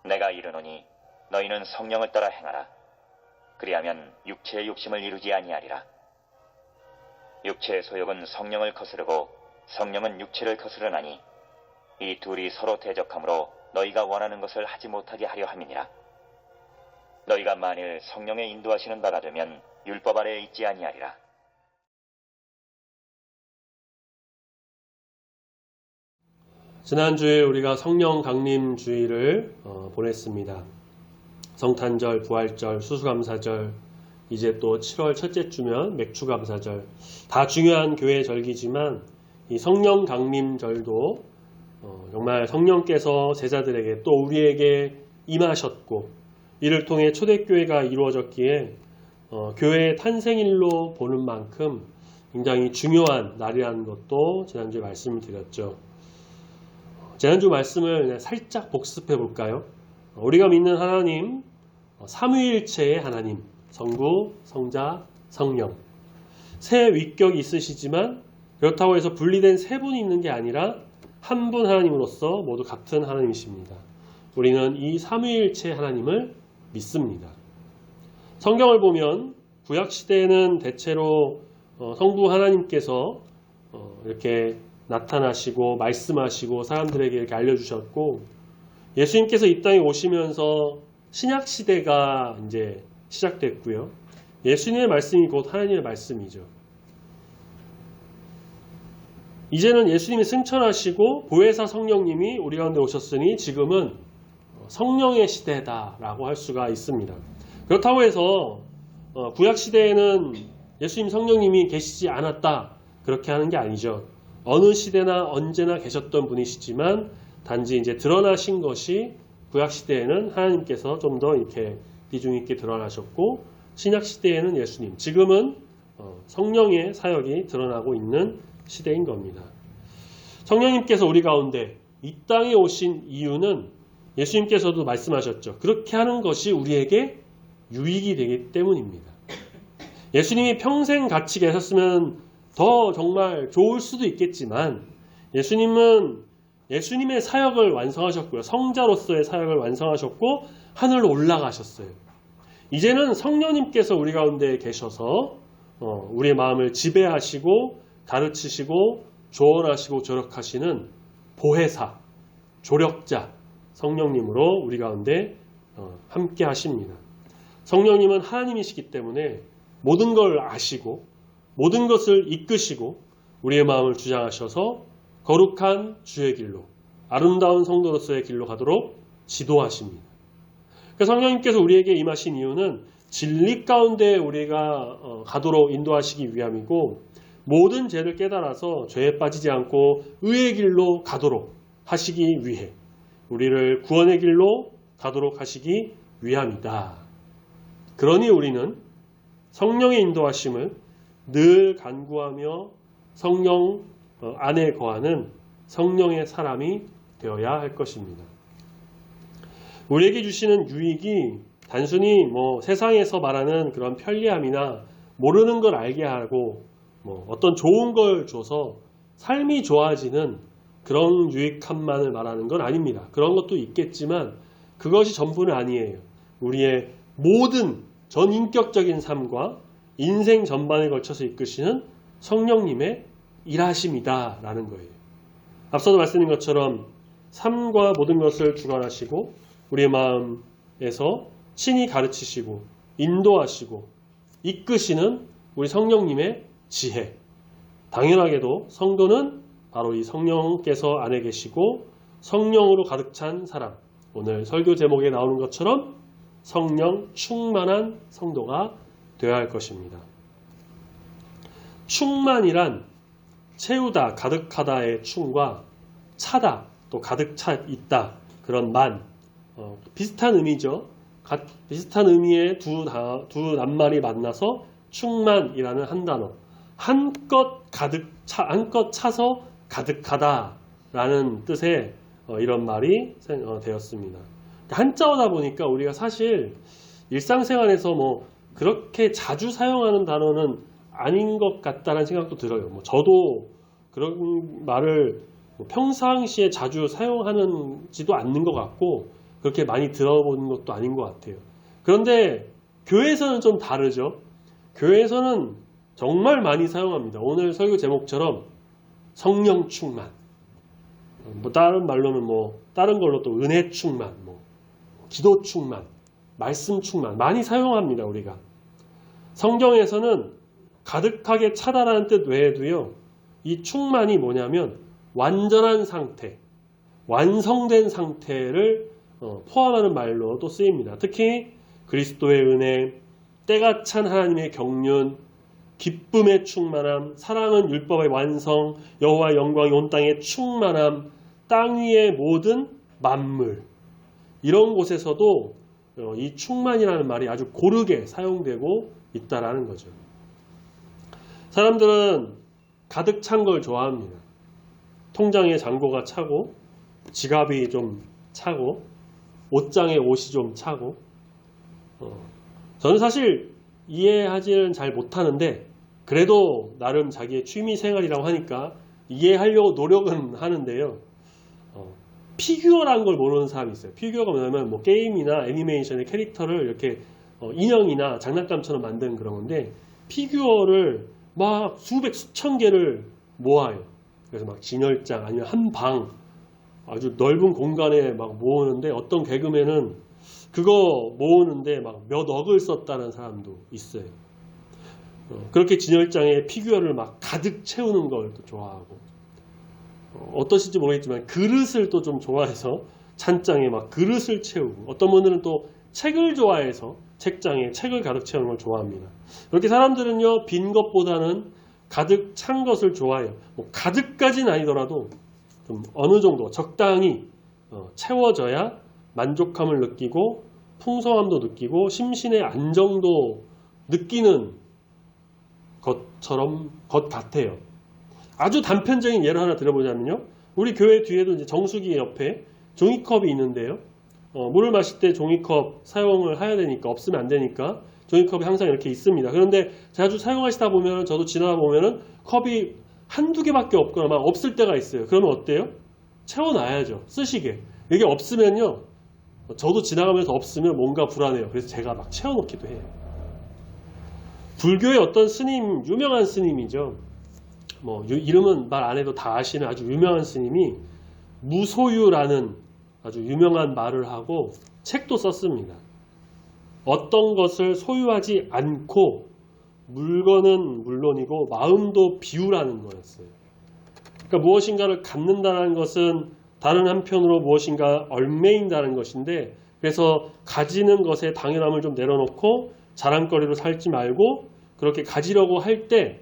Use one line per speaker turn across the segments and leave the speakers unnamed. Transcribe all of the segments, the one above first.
내가 이르노니 너희는 성령을 따라 행하라. 그리하면 육체의 욕심을 이루지 아니하리라. 육체의 소욕은 성령을 거스르고 성령은 육체를 거스르나니 이 둘이 서로 대적하므로 너희가 원하는 것을 하지 못하게 하려 함이니라. 너희가 만일 성령의 인도하시는 바가 되면 율법 아래에 있지 아니하리라.
지난주에 우리가 성령 강림 주일을 보냈습니다. 성탄절, 부활절, 수수감사절, 이제 또 7월 첫째 주면 맥주감사절, 다 중요한 교회 절기지만 이 성령 강림절도 정말 성령께서 제자들에게 또 우리에게 임하셨고 이를 통해 초대교회가 이루어졌기에 교회의 탄생일로 보는 만큼 굉장히 중요한 날이라는 것도 지난주에 말씀을 드렸죠. 지난주 말씀을 살짝 복습해 볼까요? 우리가 믿는 하나님, 삼위일체의 하나님, 성부, 성자, 성령. 세 위격이 있으시지만 그렇다고 해서 분리된 세 분이 있는 게 아니라 한 분 하나님으로서 모두 같은 하나님이십니다. 우리는 이 삼위일체 하나님을 믿습니다. 성경을 보면 구약시대에는 대체로 성부 하나님께서 이렇게 나타나시고 말씀하시고 사람들에게 이렇게 알려주셨고 예수님께서 이 땅에 오시면서 신약시대가 이제 시작됐고요. 예수님의 말씀이 곧 하나님의 말씀이죠. 이제는 예수님이 승천하시고 보혜사 성령님이 우리 가운데 오셨으니 지금은 성령의 시대다라고 할 수가 있습니다. 그렇다고 해서 구약시대에는 예수님 성령님이 계시지 않았다 그렇게 하는 게 아니죠. 어느 시대나 언제나 계셨던 분이시지만 단지 이제 드러나신 것이 구약시대에는 하나님께서 좀 더 이렇게 비중 있게 드러나셨고 신약시대에는 예수님, 지금은 성령의 사역이 드러나고 있는 시대인 겁니다. 성령님께서 우리 가운데 이 땅에 오신 이유는 예수님께서도 말씀하셨죠. 그렇게 하는 것이 우리에게 유익이 되기 때문입니다. 예수님이 평생 같이 계셨으면 더 정말 좋을 수도 있겠지만 예수님은 예수님의 사역을 완성하셨고요. 성자로서의 사역을 완성하셨고 하늘로 올라가셨어요. 이제는 성령님께서 우리 가운데 계셔서 우리의 마음을 지배하시고 가르치시고 조언하시고 조력하시는 보혜사, 조력자 성령님으로 우리 가운데 함께 하십니다. 성령님은 하나님이시기 때문에 모든 걸 아시고 모든 것을 이끄시고 우리의 마음을 주장하셔서 거룩한 주의 길로 아름다운 성도로서의 길로 가도록 지도하십니다. 그래서 성령님께서 우리에게 임하신 이유는 진리 가운데 우리가 가도록 인도하시기 위함이고 모든 죄를 깨달아서 죄에 빠지지 않고 의의 길로 가도록 하시기 위해 우리를 구원의 길로 가도록 하시기 위함이다. 그러니 우리는 성령의 인도하심을 늘 간구하며 성령 안에 거하는 성령의 사람이 되어야 할 것입니다. 우리에게 주시는 유익이 단순히 세상에서 말하는 그런 편리함이나 모르는 걸 알게 하고 어떤 좋은 걸 줘서 삶이 좋아지는 그런 유익함만을 말하는 건 아닙니다. 그런 것도 있겠지만 그것이 전부는 아니에요. 우리의 모든 전인격적인 삶과 인생 전반에 걸쳐서 이끄시는 성령님의 일하심이다 라는 거예요. 앞서도 말씀드린 것처럼 삶과 모든 것을 주관하시고 우리의 마음에서 친히 가르치시고 인도하시고 이끄시는 우리 성령님의 지혜. 당연하게도 성도는 바로 이 성령께서 안에 계시고 성령으로 가득 찬 사람. 오늘 설교 제목에 나오는 것처럼 성령 충만한 성도가 되어야 할 것입니다. 충만이란 채우다, 가득하다의 충과 차다, 또 가득 차 있다, 그런 만, 비슷한 의미죠. 비슷한 의미의 두 낱말이 만나서 충만이라는 한 단어, 한껏 차서 가득하다라는 뜻의 이런 말이 되었습니다. 한자어다 보니까 우리가 사실 일상생활에서 그렇게 자주 사용하는 단어는 아닌 것 같다는 생각도 들어요. 저도 그런 말을 평상시에 자주 사용하는지도 않는 것 같고 그렇게 많이 들어보는 것도 아닌 것 같아요. 그런데 교회에서는 좀 다르죠. 교회에서는 정말 많이 사용합니다. 오늘 설교 제목처럼 성령 충만, 뭐 다른 말로는 뭐 다른 걸로 또 은혜 충만, 뭐 기도 충만, 말씀 충만 많이 사용합니다. 우리가 성경에서는 가득하게 차다라는 뜻 외에도요, 이 충만이 뭐냐면 완전한 상태, 완성된 상태를 포함하는 말로 또 쓰입니다. 특히 그리스도의 은혜, 때가 찬 하나님의 경륜, 기쁨의 충만함, 사랑은 율법의 완성, 여호와의 영광이 온 땅의 충만함, 땅 위의 모든 만물, 이런 곳에서도 이 충만이라는 말이 아주 고르게 사용되고 있다라는 거죠. 사람들은 가득 찬 걸 좋아합니다. 통장에 잔고가 차고, 지갑이 좀 차고, 옷장에 옷이 좀 차고. 저는 사실 이해하지는 잘 못하는데 그래도 나름 자기의 취미생활이라고 하니까 이해하려고 노력은 하는데요. 피규어라는 걸 모르는 사람이 있어요. 피규어가 뭐냐면 뭐 게임이나 애니메이션의 캐릭터를 이렇게 인형이나 장난감처럼 만든 그런 건데, 피규어를 막 수백 수천 개를 모아요. 그래서 막 진열장 아니면 한 방 아주 넓은 공간에 막 모으는데, 어떤 개그맨은 그거 모으는데 막 몇 억을 썼다는 사람도 있어요. 그렇게 진열장에 피규어를 막 가득 채우는 걸 또 좋아하고, 어떠신지 모르겠지만 그릇을 또 좀 좋아해서 찬장에 막 그릇을 채우고, 어떤 분들은 또 책을 좋아해서 책장에 책을 가득 채우는 걸 좋아합니다. 이렇게 사람들은요, 빈 것보다는 가득 찬 것을 좋아해요. 뭐 가득까지는 아니더라도 좀 어느 정도 적당히 채워져야 만족감을 느끼고 풍성함도 느끼고 심신의 안정도 느끼는 것 같아요. 아주 단편적인 예를 하나 들어보자면요, 우리 교회 뒤에도 이제 정수기 옆에 종이컵이 있는데요, 물을 마실 때 종이컵 사용을 해야 되니까, 없으면 안 되니까 종이컵이 항상 이렇게 있습니다. 그런데 자주 사용하시다 보면, 저도 지나다 보면은 컵이 한두 개밖에 없거나 막 없을 때가 있어요. 그러면 어때요? 채워놔야죠. 쓰시게. 이게 없으면요, 저도 지나가면서 없으면 뭔가 불안해요. 그래서 제가 막 채워놓기도 해요. 불교의 어떤 스님, 유명한 스님이죠. 뭐 이름은 말 안 해도 다 아시는 아주 유명한 스님이 무소유라는 아주 유명한 말을 하고 책도 썼습니다. 어떤 것을 소유하지 않고 물건은 물론이고 마음도 비우라는 거였어요. 그러니까 무엇인가를 갖는다는 것은 다른 한편으로 무엇인가 얽매인다는 것인데, 그래서 가지는 것의 당연함을 좀 내려놓고 자랑거리로 살지 말고, 그렇게 가지려고 할 때,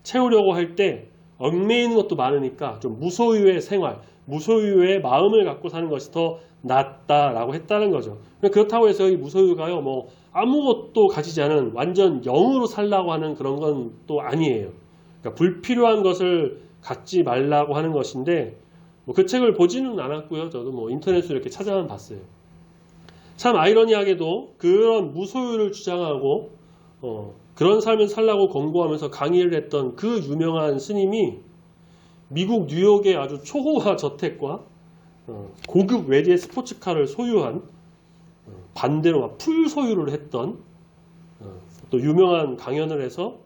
채우려고 할 때 얽매이는 것도 많으니까 좀 무소유의 생활, 무소유의 마음을 갖고 사는 것이 더 낫다라고 했다는 거죠. 그렇다고 해서 이 무소유가요, 뭐 아무것도 가지지 않은 완전 영으로 살라고 하는 그런 건 또 아니에요. 그러니까 불필요한 것을 갖지 말라고 하는 것인데, 뭐 그 책을 보지는 않았고요. 저도 뭐 인터넷으로 이렇게 찾아만 봤어요. 참 아이러니하게도 그런 무소유를 주장하고 그런 삶을 살라고 권고하면서 강의를 했던 그 유명한 스님이 미국 뉴욕의 아주 초호화 저택과 고급 외제 스포츠카를 소유한, 반대로 막 풀소유를 했던, 또 유명한 강연을 해서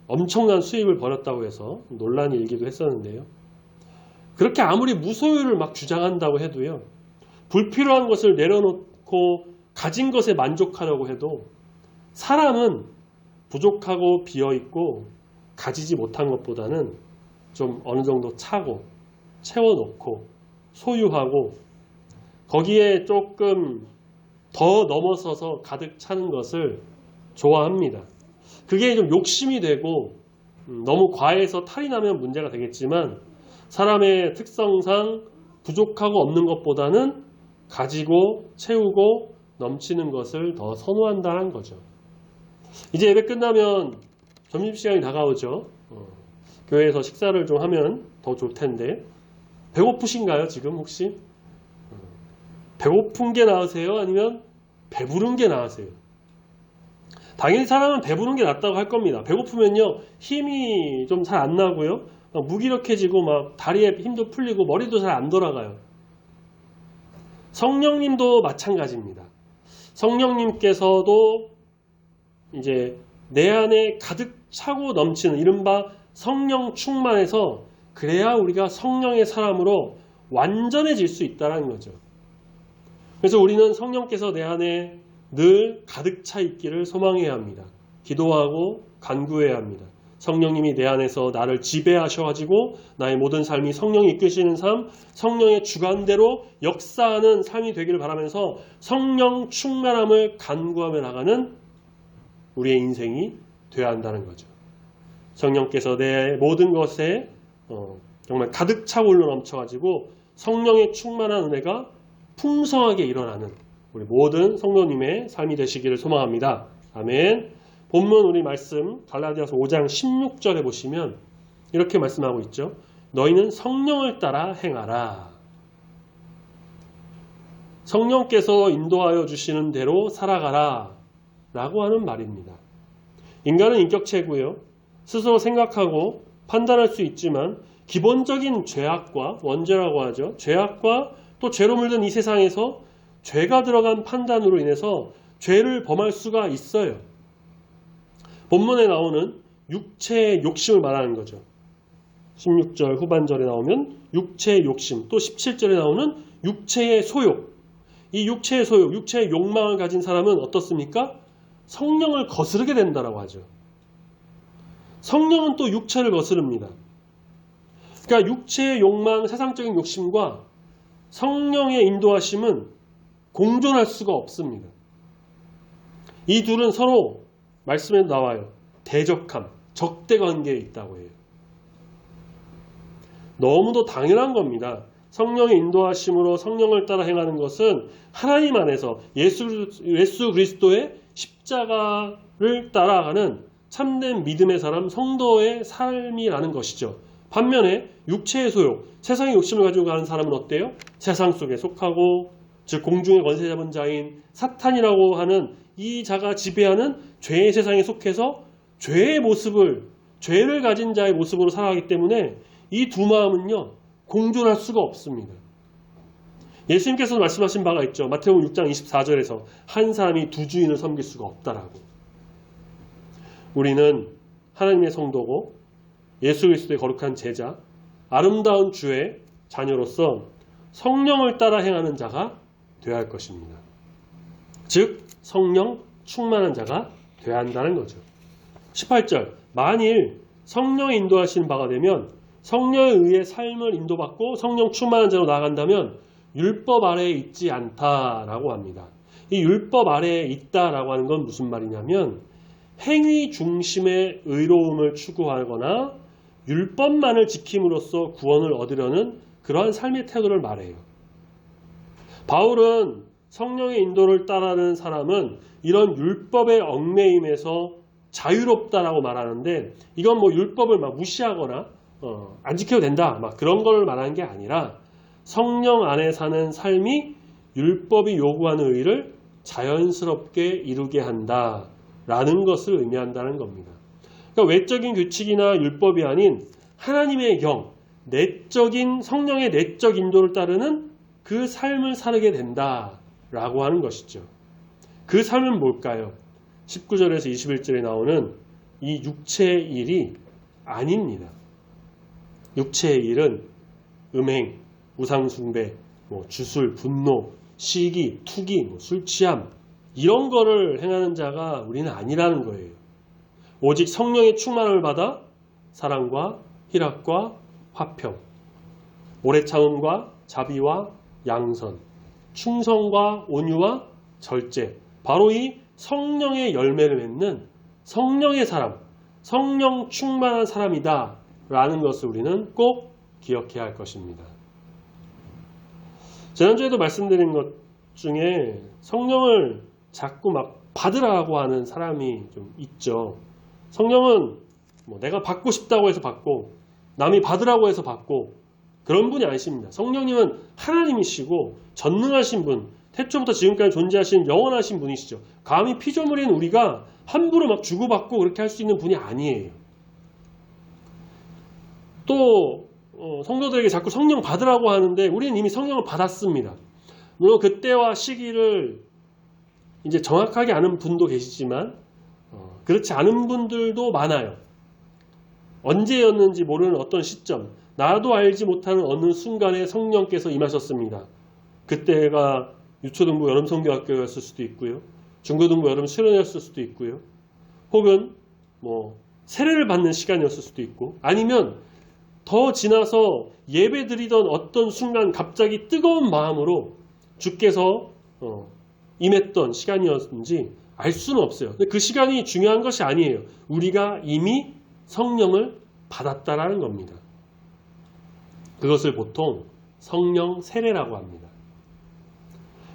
엄청난 수입을 벌였다고 해서 논란이 일기도 했었는데요. 그렇게 아무리 무소유를 막 주장한다고 해도요, 불필요한 것을 내려놓고 가진 것에 만족하려고 해도 사람은 부족하고 비어있고 가지지 못한 것보다는 좀 어느 정도 차고 채워놓고 소유하고 거기에 조금 더 넘어서서 가득 차는 것을 좋아합니다. 그게 좀 욕심이 되고 너무 과해서 탈이 나면 문제가 되겠지만, 사람의 특성상 부족하고 없는 것보다는 가지고 채우고 넘치는 것을 더 선호한다는 거죠. 이제 예배 끝나면 점심시간이 다가오죠. 교회에서 식사를 좀 하면 더 좋을 텐데, 배고프신가요 지금 혹시? 배고픈 게 나으세요? 아니면 배부른 게 나으세요? 당연히 사람은 배부른 게 낫다고 할 겁니다. 배고프면요, 힘이 좀 잘 안 나고요, 막 무기력해지고 막 다리에 힘도 풀리고 머리도 잘 안 돌아가요. 성령님도 마찬가지입니다. 성령님께서도 이제 내 안에 가득 차고 넘치는 이른바 성령 충만해서 그래야 우리가 성령의 사람으로 완전해질 수 있다는 거죠. 그래서 우리는 성령께서 내 안에 늘 가득 차 있기를 소망해야 합니다. 기도하고 간구해야 합니다. 성령님이 내 안에서 나를 지배하셔가지고 나의 모든 삶이 성령이 이끄시는 삶, 성령의 주관대로 역사하는 삶이 되기를 바라면서 성령 충만함을 간구하며 나가는 우리의 인생이 되어야 한다는 거죠. 성령께서 내 모든 것에 정말 가득 차고 흘러 넘쳐가지고 성령의 충만한 은혜가 풍성하게 일어나는 우리 모든 성도님의 삶이 되시기를 소망합니다. 아멘. 본문 우리 말씀 갈라디아서 5장 16절에 보시면 이렇게 말씀하고 있죠. 너희는 성령을 따라 행하라. 성령께서 인도하여 주시는 대로 살아가라 라고 하는 말입니다. 인간은 인격체고요. 스스로 생각하고 판단할 수 있지만 기본적인 죄악과 원죄라고 하죠. 죄악과 또 죄로 물든 이 세상에서 죄가 들어간 판단으로 인해서 죄를 범할 수가 있어요. 본문에 나오는 육체의 욕심을 말하는 거죠. 16절 후반절에 나오면 육체의 욕심, 또 17절에 나오는 육체의 소욕. 이 육체의 소욕, 육체의 욕망을 가진 사람은 어떻습니까? 성령을 거스르게 된다라고 하죠. 성령은 또 육체를 거스릅니다. 그러니까 육체의 욕망, 세상적인 욕심과 성령의 인도하심은 공존할 수가 없습니다. 이 둘은 서로 말씀에 나와요. 대적함, 적대 관계에 있다고 해요. 너무도 당연한 겁니다. 성령의 인도하심으로 성령을 따라 행하는 것은 하나님 안에서 예수 그리스도의 십자가를 따라가는 참된 믿음의 사람, 성도의 삶이라는 것이죠. 반면에 육체의 소욕, 세상의 욕심을 가지고 가는 사람은 어때요? 세상 속에 속하고 즉 공중의 권세 잡은 자인 사탄이라고 하는 이 자가 지배하는 죄의 세상에 속해서 죄의 모습을, 죄를 가진 자의 모습으로 살아가기 때문에 이 두 마음은요 공존할 수가 없습니다. 예수님께서도 말씀하신 바가 있죠. 마태복음 6장 24절에서 한 사람이 두 주인을 섬길 수가 없다라고. 우리는 하나님의 성도고 예수 그리스도의 거룩한 제자, 아름다운 주의 자녀로서 성령을 따라 행하는 자가 되어야 할 것입니다. 즉 성령 충만한 자가 되어야 한다는 거죠. 18절 만일 성령이 인도하시는 바가 되면 성령에 의해 삶을 인도받고 성령 충만한 자로 나아간다면 율법 아래에 있지 않다라고 합니다. 이 율법 아래에 있다라고 하는 건 무슨 말이냐면 행위 중심의 의로움을 추구하거나 율법만을 지킴으로써 구원을 얻으려는 그러한 삶의 태도를 말해요. 바울은 성령의 인도를 따르는 사람은 이런 율법의 얽매임에서 자유롭다라고 말하는데 이건 뭐 율법을 막 무시하거나 안 지켜도 된다 막 그런 걸 말하는 게 아니라 성령 안에 사는 삶이 율법이 요구하는 의를 자연스럽게 이루게 한다라는 것을 의미한다는 겁니다. 그러니까 외적인 규칙이나 율법이 아닌 하나님의 영, 내적인 성령의 내적 인도를 따르는 그 삶을 살게 된다라고 하는 것이죠. 그 삶은 뭘까요? 19절에서 21절에 나오는 이 육체의 일이 아닙니다. 육체의 일은 음행, 우상숭배, 주술, 분노, 시기, 투기, 술 취함 이런 거를 행하는 자가 우리는 아니라는 거예요. 오직 성령의 충만함을 받아 사랑과 희락과 화평, 오래 참음과 자비와 양선, 충성과 온유와 절제, 바로 이 성령의 열매를 맺는 성령의 사람, 성령 충만한 사람이다 라는 것을 우리는 꼭 기억해야 할 것입니다. 지난주에도 말씀드린 것 중에 성령을 자꾸 막 받으라고 하는 사람이 좀 있죠. 성령은 내가 받고 싶다고 해서 받고 남이 받으라고 해서 받고 그런 분이 아니십니다. 성령님은 하나님이시고 전능하신 분, 태초부터 지금까지 존재하신 영원하신 분이시죠. 감히 피조물인 우리가 함부로 막 주고받고 그렇게 할 수 있는 분이 아니에요. 또 성도들에게 자꾸 성령 받으라고 하는데 우리는 이미 성령을 받았습니다. 물론 그때와 시기를 이제 정확하게 아는 분도 계시지만 그렇지 않은 분들도 많아요. 언제였는지 모르는 어떤 시점, 나도 알지 못하는 어느 순간에 성령께서 임하셨습니다. 그때가 유초등부 여름성교학교였을 수도 있고요. 중고등부 여름 수련회였을 수도 있고요. 혹은 세례를 받는 시간이었을 수도 있고, 아니면 더 지나서 예배 드리던 어떤 순간 갑자기 뜨거운 마음으로 주께서 임했던 시간이었는지 알 수는 없어요. 근데 그 시간이 중요한 것이 아니에요. 우리가 이미 성령을 받았다라는 겁니다. 그것을 보통 성령 세례라고 합니다.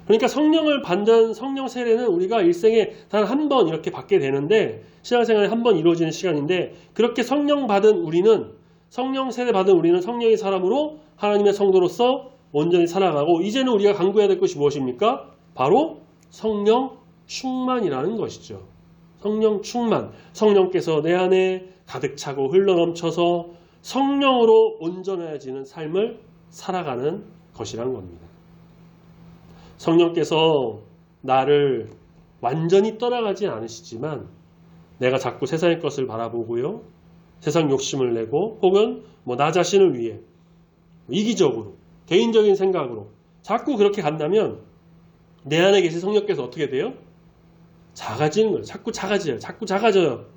그러니까 성령을 받는 성령 세례는 우리가 일생에 단 한 번 이렇게 받게 되는데, 신앙생활에 한 번 이루어지는 시간인데, 그렇게 성령 세례 받은 우리는 성령의 사람으로 하나님의 성도로서 온전히 살아가고, 이제는 우리가 강구해야 될 것이 무엇입니까? 바로 성령 충만이라는 것이죠. 성령 충만. 성령께서 내 안에 가득 차고 흘러넘쳐서 성령으로 온전해지는 삶을 살아가는 것이란 겁니다. 성령께서 나를 완전히 떠나가지 않으시지만 내가 자꾸 세상의 것을 바라보고요, 세상 욕심을 내고, 혹은 나 자신을 위해 이기적으로 개인적인 생각으로 자꾸 그렇게 간다면 내 안에 계신 성령께서 어떻게 돼요? 작아지는 거예요. 자꾸 작아져요.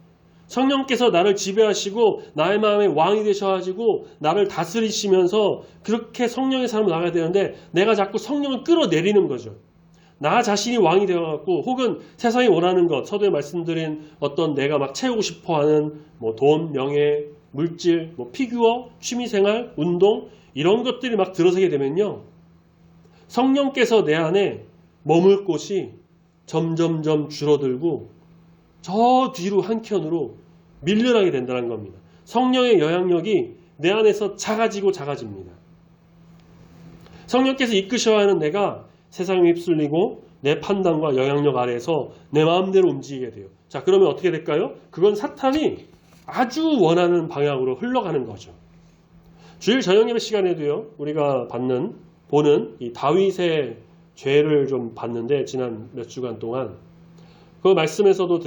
성령께서 나를 지배하시고 나의 마음의 왕이 되셔가지고 나를 다스리시면서 그렇게 성령의 삶으로 나가야 되는데, 내가 자꾸 성령을 끌어내리는 거죠. 나 자신이 왕이 되어갖고, 혹은 세상이 원하는 것, 서두에 말씀드린 어떤 내가 막 채우고 싶어하는 돈, 명예, 물질, 피규어, 취미생활, 운동, 이런 것들이 막 들어서게 되면요, 성령께서 내 안에 머물 곳이 점점점 줄어들고 저 뒤로 한켠으로 밀려나게 된다는 겁니다. 성령의 영향력이 내 안에서 작아집니다. 성령께서 이끄셔야 하는 내가 세상에 휩쓸리고 내 판단과 영향력 아래에서 내 마음대로 움직이게 돼요. 자, 그러면 어떻게 될까요? 그건 사탄이 아주 원하는 방향으로 흘러가는 거죠. 주일 저녁 예배 시간에도요, 우리가 보는 이 다윗의 죄를 좀 봤는데, 지난 몇 주간 동안 그 말씀에서도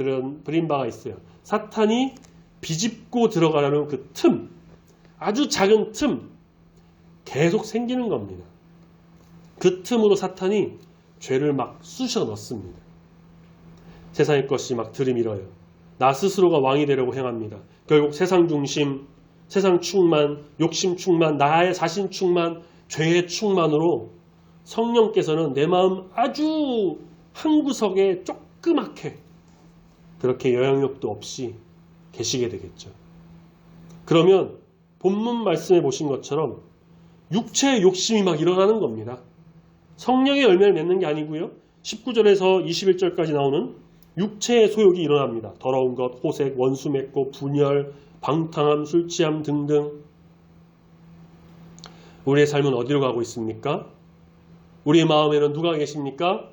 드린 바가 있어요. 사탄이 비집고 들어가려는 그 틈, 아주 작은 틈, 계속 생기는 겁니다. 그 틈으로 사탄이 죄를 막 쑤셔 넣습니다. 세상의 것이 막 들이밀어요. 나 스스로가 왕이 되려고 행합니다. 결국 세상 중심, 세상 충만, 욕심 충만, 나의 자신 충만, 죄의 충만으로 성령께서는 내 마음 아주 한 구석에 조그맣게 그렇게 영향력도 없이 계시게 되겠죠. 그러면 본문 말씀해 보신 것처럼 육체의 욕심이 막 일어나는 겁니다. 성령의 열매를 맺는 게 아니고요, 19절에서 21절까지 나오는 육체의 소욕이 일어납니다. 더러운 것, 호색, 원수 맺고, 분열, 방탕함, 술 취함 등등. 우리의 삶은 어디로 가고 있습니까? 우리의 마음에는 누가 계십니까?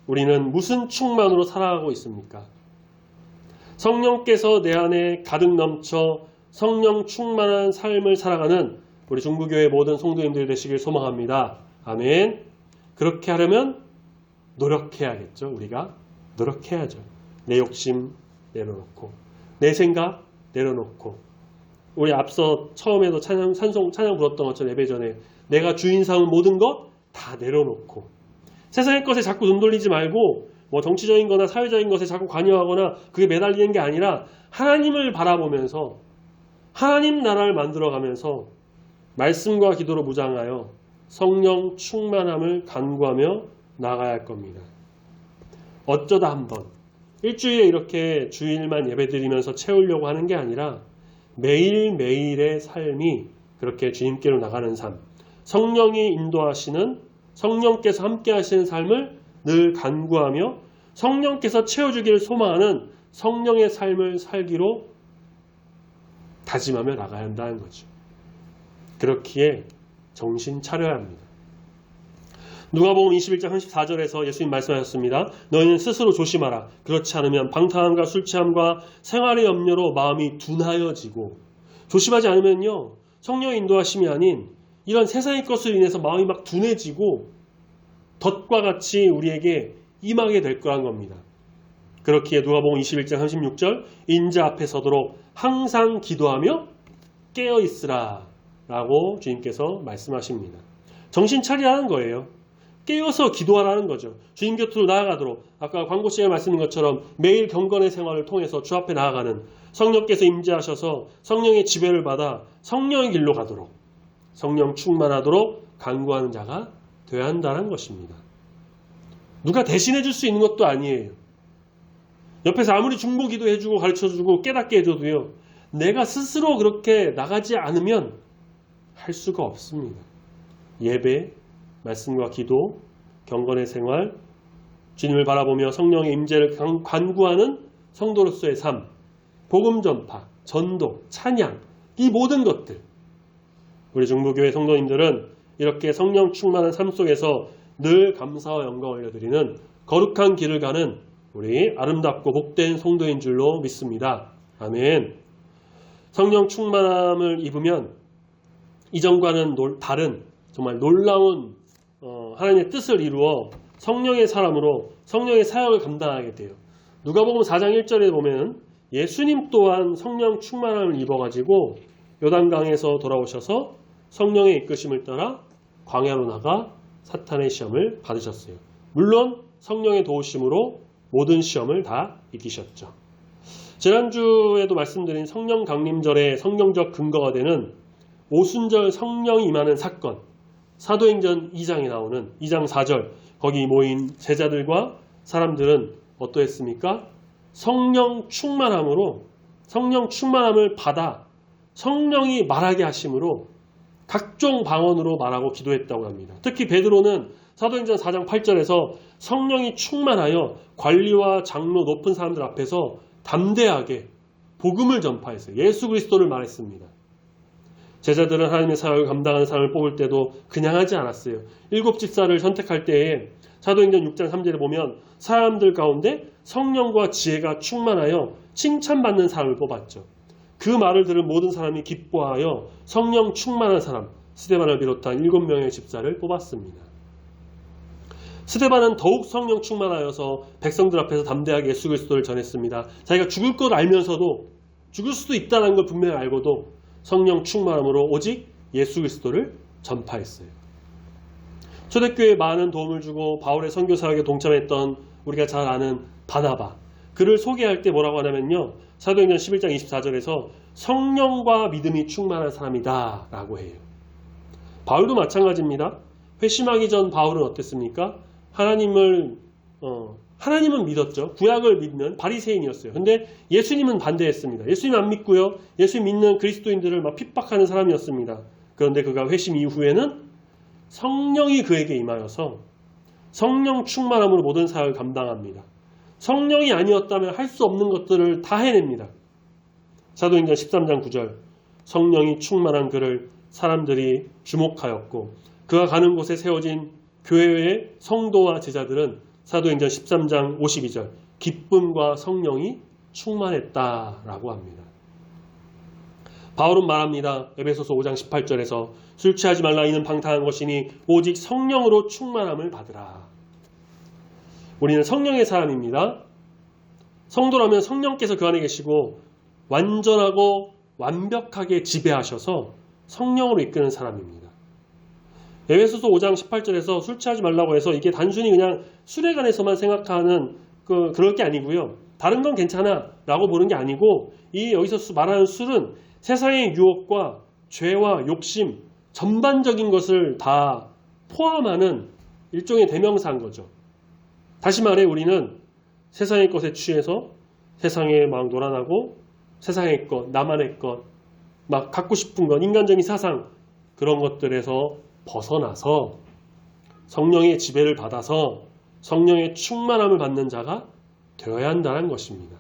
우리는 무슨 충만으로 살아가고 있습니까? 성령께서 내 안에 가득 넘쳐 성령 충만한 삶을 살아가는 우리 중부교회 모든 성도님들이 되시길 소망합니다. 아멘. 그렇게 하려면 노력해야겠죠. 우리가 노력해야죠. 내 욕심 내려놓고, 내 생각 내려놓고, 우리 앞서 처음에도 찬양 불렀던 것처럼 예배 전에 내가 주인 삼은 모든 것 다 내려놓고, 세상의 것에 자꾸 눈 돌리지 말고 정치적인 거나 사회적인 것에 자꾸 관여하거나 그게 매달리는 게 아니라 하나님을 바라보면서 하나님 나라를 만들어가면서 말씀과 기도로 무장하여 성령 충만함을 간구하며 나가야 할 겁니다. 어쩌다 한번 일주일에 이렇게 주일만 예배드리면서 채우려고 하는 게 아니라 매일매일의 삶이 그렇게 주님께로 나가는 삶, 성령이 인도하시는, 성령께서 함께 하시는 삶을 늘 간구하며 성령께서 채워주기를 소망하는 성령의 삶을 살기로 다짐하며 나가야 한다는 거죠. 그렇기에 정신 차려야 합니다. 누가복음 21장 34절에서 예수님 말씀하셨습니다. 너희는 스스로 조심하라. 그렇지 않으면 방탕함과 술취함과 생활의 염려로 마음이 둔하여지고, 조심하지 않으면요, 성령의 인도하심이 아닌 이런 세상의 것을 인해서 마음이 막 둔해지고 덫과 같이 우리에게 임하게 될 거란 겁니다. 그렇기에 누가복음 21장 36절 인자 앞에 서도록 항상 기도하며 깨어 있으라 라고 주님께서 말씀하십니다. 정신 차리라는 거예요. 깨어서 기도하라는 거죠. 주님 곁으로 나아가도록 아까 광고 시간에 말씀드린 것처럼 매일 경건의 생활을 통해서 주 앞에 나아가는 성령께서 임재하셔서 성령의 지배를 받아 성령의 길로 가도록 성령 충만하도록 간구하는 자가 되어야 한다는 것입니다. 누가 대신해 줄 수 있는 것도 아니에요. 옆에서 아무리 중보기도 해주고 가르쳐주고 깨닫게 해줘도요. 내가 스스로 그렇게 나가지 않으면 할 수가 없습니다. 예배, 말씀과 기도, 경건의 생활, 주님을 바라보며 성령의 임재를 간구하는 성도로서의 삶, 복음 전파, 전도, 찬양, 이 모든 것들 우리 중보교회 성도님들은 이렇게 성령 충만한 삶 속에서 늘 감사와 영광을 올려드리는 거룩한 길을 가는 우리 아름답고 복된 성도인 줄로 믿습니다. 아멘. 성령 충만함을 입으면 이전과는 다른 정말 놀라운 하나님의 뜻을 이루어 성령의 사람으로 성령의 사역을 감당하게 돼요. 누가복음 4장 1절에 보면 예수님 또한 성령 충만함을 입어가지고 요단강에서 돌아오셔서 성령의 이끄심을 따라 광야로 나가 사탄의 시험을 받으셨어요. 물론 성령의 도우심으로 모든 시험을 다 이기셨죠. 지난주에도 말씀드린 성령 강림절의 성경적 근거가 되는 오순절 성령이 임하는 사건, 사도행전 2장에 나오는 2장 4절 거기 모인 제자들과 사람들은 어떠했습니까? 성령 충만함을 받아 성령이 말하게 하심으로 각종 방언으로 말하고 기도했다고 합니다. 특히 베드로는 사도행전 4장 8절에서 성령이 충만하여 관리와 장로 높은 사람들 앞에서 담대하게 복음을 전파했어요. 예수 그리스도를 말했습니다. 제자들은 하나님의 사역을 감당하는 사람을 뽑을 때도 그냥 하지 않았어요. 7집사를 선택할 때에 사도행전 6장 3절에 보면 사람들 가운데 성령과 지혜가 충만하여 칭찬받는 사람을 뽑았죠. 그 말을 들은 모든 사람이 기뻐하여 성령 충만한 사람 스데반을 비롯한 7명의 집사를 뽑았습니다. 스데반은 더욱 성령 충만하여서 백성들 앞에서 담대하게 예수 그리스도를 전했습니다. 자기가 죽을 걸 알면서도 죽을 수도 있다는 걸 분명히 알고도 성령 충만함으로 오직 예수 그리스도를 전파했어요. 초대교회에 많은 도움을 주고 바울의 선교 사역에 동참했던 우리가 잘 아는 바나바, 그를 소개할 때 뭐라고 하냐면요, 사도행전 11장 24절에서 성령과 믿음이 충만한 사람이다 라고 해요. 바울도 마찬가지입니다. 회심하기 전 바울은 어땠습니까? 하나님은 믿었죠. 구약을 믿는 바리새인이었어요. 근데 예수님은 반대했습니다. 예수님 안 믿고요. 예수님 믿는 그리스도인들을 막 핍박하는 사람이었습니다. 그런데 그가 회심 이후에는 성령이 그에게 임하여서 성령 충만함으로 모든 사역을 감당합니다. 성령이 아니었다면 할 수 없는 것들을 다 해냅니다. 사도행전 13장 9절 성령이 충만한 그를 사람들이 주목하였고 그가 가는 곳에 세워진 교회의 성도와 제자들은 사도행전 13장 52절 기쁨과 성령이 충만했다라고 합니다. 바울은 말합니다. 에베소서 5장 18절에서 술 취하지 말라 이는 방탕한 것이니 오직 성령으로 충만함을 받으라. 우리는 성령의 사람입니다. 성도라면 성령께서 그 안에 계시고 완전하고 완벽하게 지배하셔서 성령으로 이끄는 사람입니다. 에베소서 5장 18절에서 술 취하지 말라고 해서 이게 단순히 그냥 술에 관해서만 생각하는 그럴 게 아니고요. 다른 건 괜찮아 라고 보는 게 아니고 여기서 말하는 술은 세상의 유혹과 죄와 욕심 전반적인 것을 다 포함하는 일종의 대명사인 거죠. 다시 말해 우리는 세상의 것에 취해서 세상에 막 놀아나고 세상의 것, 나만의 것, 막 갖고 싶은 것, 인간적인 사상 그런 것들에서 벗어나서 성령의 지배를 받아서 성령의 충만함을 받는 자가 되어야 한다는 것입니다.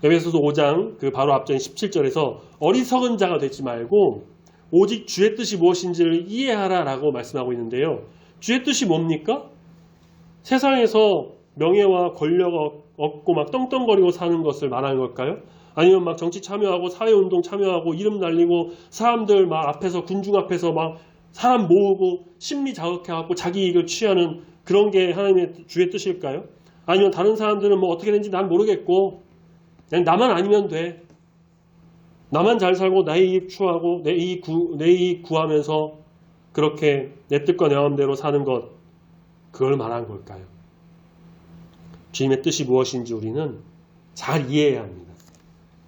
에베소서 5장 그 바로 앞전 17절에서 어리석은 자가 되지 말고 오직 주의 뜻이 무엇인지를 이해하라 라고 말씀하고 있는데요. 주의 뜻이 뭡니까? 세상에서 명예와 권력 얻고 막 떵떵거리고 사는 것을 말하는 걸까요? 아니면 막 정치 참여하고 사회운동 참여하고 이름 날리고 사람들 막 앞에서 군중 앞에서 막 사람 모으고 심리 자극해갖고 자기 이익을 취하는 그런 게 하나님의 주의 뜻일까요? 아니면 다른 사람들은 뭐 어떻게 되는지 난 모르겠고 그냥 나만 아니면 돼. 나만 잘 살고 나의 이익 추구하고 내 이익 구하면서 그렇게 내 뜻과 내 마음대로 사는 것, 그걸 말한 걸까요? 주님의 뜻이 무엇인지 우리는 잘 이해해야 합니다.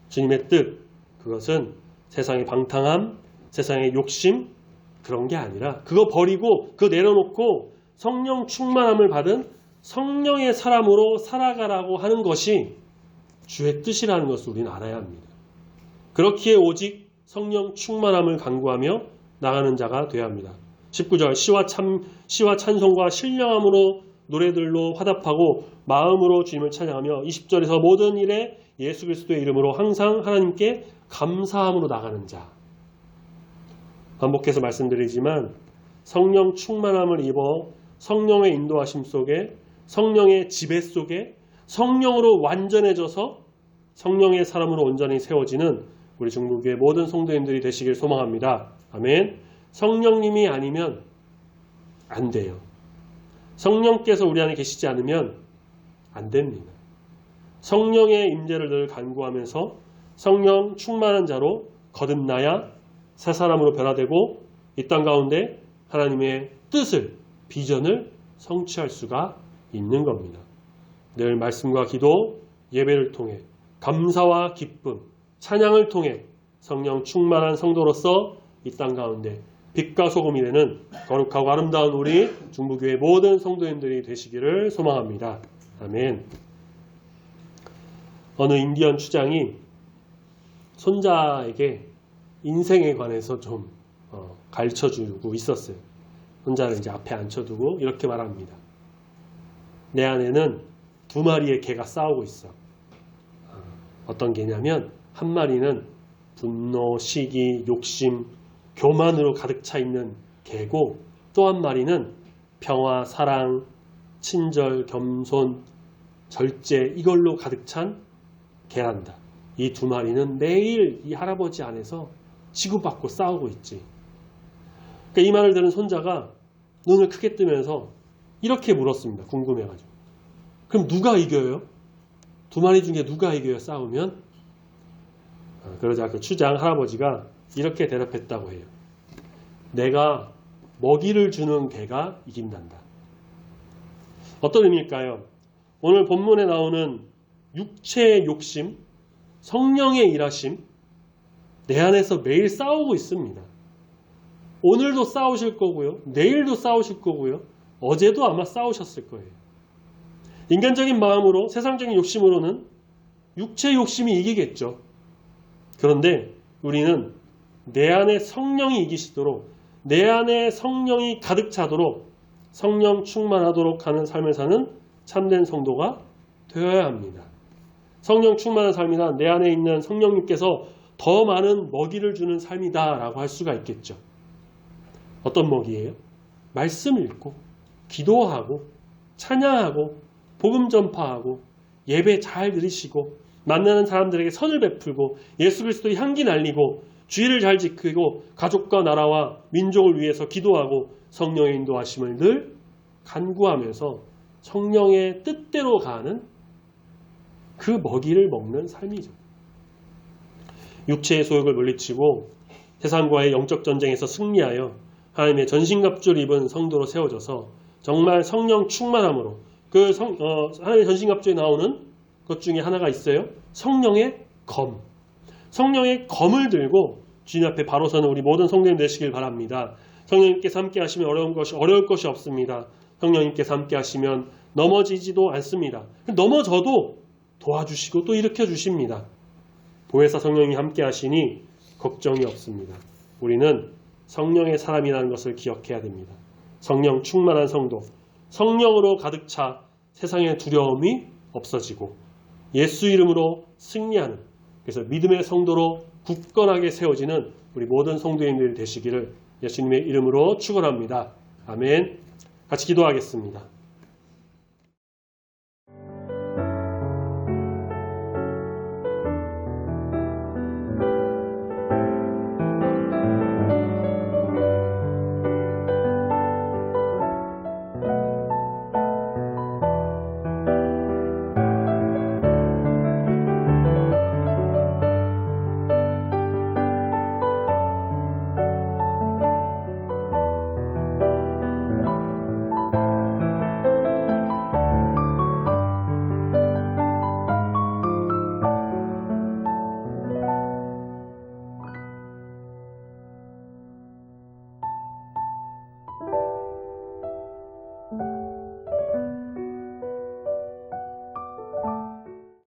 주님의 뜻, 그것은 세상의 방탕함, 세상의 욕심, 그런 게 아니라 그거 버리고 그거 내려놓고 성령 충만함을 받은 성령의 사람으로 살아가라고 하는 것이 주의 뜻이라는 것을 우리는 알아야 합니다. 그렇기에 오직 성령 충만함을 간구하며 나가는 자가 되어야 합니다. 19절 시와 찬송과 신령함으로 노래들로 화답하고 마음으로 주님을 찬양하며 20절에서 모든 일에 예수 그리스도의 이름으로 항상 하나님께 감사함으로 나가는 자. 반복해서 말씀드리지만 성령 충만함을 입어 성령의 인도하심 속에 성령의 지배 속에 성령으로 완전해져서 성령의 사람으로 온전히 세워지는 우리 중부교회 모든 성도님들이 되시길 소망합니다. 아멘. 성령님이 아니면 안 돼요. 성령께서 우리 안에 계시지 않으면 안 됩니다. 성령의 임재를 늘 간구하면서 성령 충만한 자로 거듭나야 새 사람으로 변화되고 이 땅 가운데 하나님의 뜻을, 비전을 성취할 수가 있는 겁니다. 늘 말씀과 기도, 예배를 통해 감사와 기쁨, 찬양을 통해 성령 충만한 성도로서 이 땅 가운데 빛과 소금이 되는 거룩하고 아름다운 우리 중부교회 모든 성도님들이 되시기를 소망합니다. 아멘. 어느 인디언 추장이 손자에게 인생에 관해서 좀 가르쳐주고 있었어요. 손자를 이제 앞에 앉혀두고 이렇게 말합니다. 내 안에는 2마리의 개가 싸우고 있어. 어떤 개냐면 한 마리는 분노, 시기, 욕심, 교만으로 가득 차 있는 개고 또 한 마리는 평화, 사랑, 친절, 겸손, 절제 이걸로 가득 찬 개란다. 이 2마리는 매일 이 할아버지 안에서 치고받고 싸우고 있지. 그러니까 이 말을 들은 손자가 눈을 크게 뜨면서 이렇게 물었습니다. 궁금해가지고. 그럼 누가 이겨요? 2마리 중에 누가 이겨요? 싸우면? 그러자 그 추장 할아버지가 이렇게 대답했다고 해요. 내가 먹이를 주는 개가 이긴단다. 어떤 의미일까요? 오늘 본문에 나오는 육체의 욕심, 성령의 일하심, 내 안에서 매일 싸우고 있습니다. 오늘도 싸우실 거고요. 내일도 싸우실 거고요. 어제도 아마 싸우셨을 거예요. 인간적인 마음으로, 세상적인 욕심으로는 육체의 욕심이 이기겠죠. 그런데 우리는 내 안에 성령이 이기시도록, 내 안에 성령이 가득 차도록, 성령 충만하도록 하는 삶을 사는 참된 성도가 되어야 합니다. 성령 충만한 삶이란 내 안에 있는 성령님께서 더 많은 먹이를 주는 삶이다 라고 할 수가 있겠죠. 어떤 먹이예요? 말씀 읽고 기도하고 찬양하고 복음 전파하고 예배 잘 들으시고 만나는 사람들에게 선을 베풀고 예수 그리스도의 향기 날리고 주의를 잘 지키고 가족과 나라와 민족을 위해서 기도하고 성령의 인도하심을 늘 간구하면서 성령의 뜻대로 가는 그 먹이를 먹는 삶이죠. 육체의 소욕을 물리치고 세상과의 영적 전쟁에서 승리하여 하나님의 전신갑주를 입은 성도로 세워져서 정말 성령 충만함으로 하나님의 전신갑주에 나오는 것 중에 하나가 있어요. 성령의 검. 성령의 검을 들고 주님 앞에 바로 서는 우리 모든 성도님 되시길 바랍니다. 성령님께서 함께 하시면 어려울 것이 없습니다. 성령님께서 함께 하시면 넘어지지도 않습니다. 넘어져도 도와주시고 또 일으켜 주십니다. 보혜사 성령이 함께 하시니 걱정이 없습니다. 우리는 성령의 사람이라는 것을 기억해야 됩니다. 성령 충만한 성도, 성령으로 가득 차 세상의 두려움이 없어지고 예수 이름으로 승리하는, 그래서 믿음의 성도로 굳건하게 세워지는 우리 모든 성도님들이 되시기를 예수님의 이름으로 축원합니다. 아멘. 같이 기도하겠습니다.